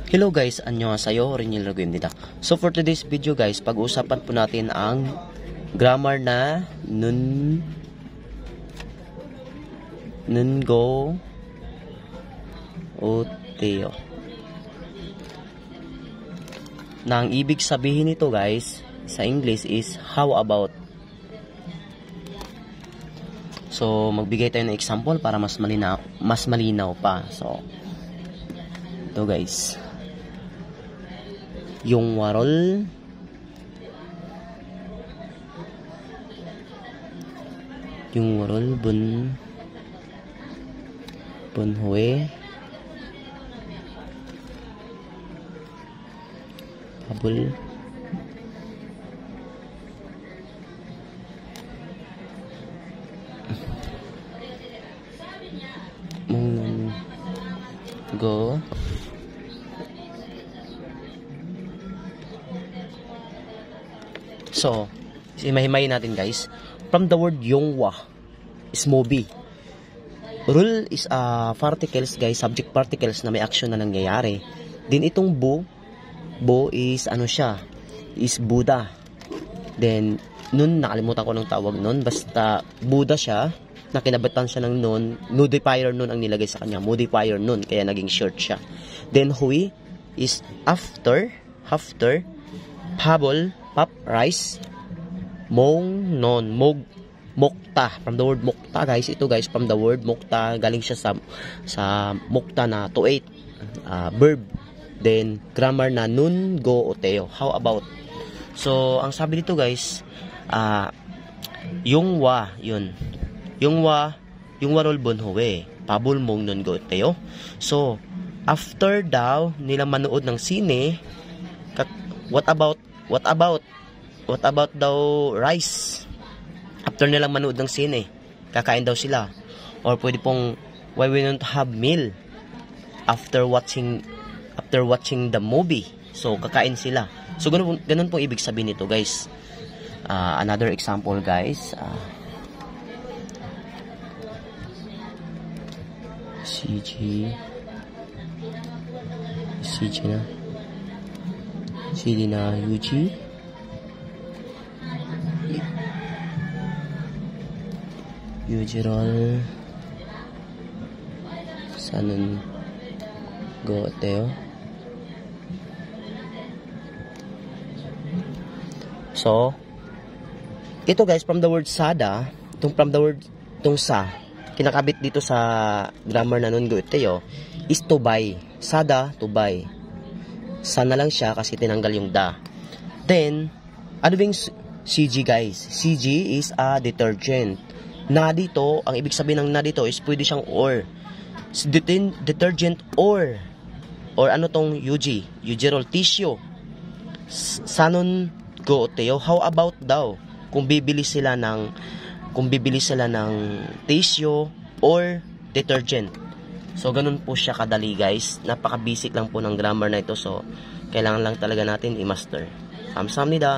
Hello guys, annyeonghaseyo, Renil Raguyemnida. So for today's video guys, pag-uusapan po natin ang grammar na nun go oteo. Na ang ibig sabihin nito guys sa English is how about. So magbigay tayo ng example para mas malinaw pa. So ito guys, yung warol bunhoe pabul mong go so, himay-himayin natin guys. From the word yongwa is mobi. Rule is particles guys, subject particles na may action na nangyayari. Then itong bo is ano siya? Is Buddha. Then nun, nakalimutan ko ng tawag nun. Basta Buddha siya, nakinabatan siya ng nun. Modifier nun ang nilagay sa kanya. Modifier nun, kaya naging short siya. Then hui is after. Pabol, pop, rice, mong, non, mokta. From the word mokta guys. Ito guys, from the word mokta, galing siya sa mokta na to eat. Verb. Then, grammar na nun, go, oteo. How about? So, ang sabi dito guys, yung warol bunhoe, pabul mong nun, go, oteo. So, after daw nila manood ng sine, what about daw rice? After nilang manood ng sine, kakain daw sila. Or pwede pong, why we don't have meal after watching the movie? So, kakain sila. So, ganun pong ibig sabihin nito, guys. Another example, guys. CG na. CD na Yuji. Yujirol. Sanon go oteo. So, ito guys, from the word sada, itong sa, kinakabit dito sa grammar na nun go oteo, is to buy. Sada, to buy. Sana lang siya kasi tinanggal yung da. Then, ano bang CG guys? CG is a detergent. Na dito, ang ibig sabihin ng na dito is pwede siyang or. Detergent or ano tong Yujirol tissue. Sanon go oteo. How about daw kung bibili sila ng tissue or detergent. So, ganun po siya kadali guys. Napaka-basic lang po ng grammar na ito. So, kailangan lang talaga natin i-master. Kamsahamnida.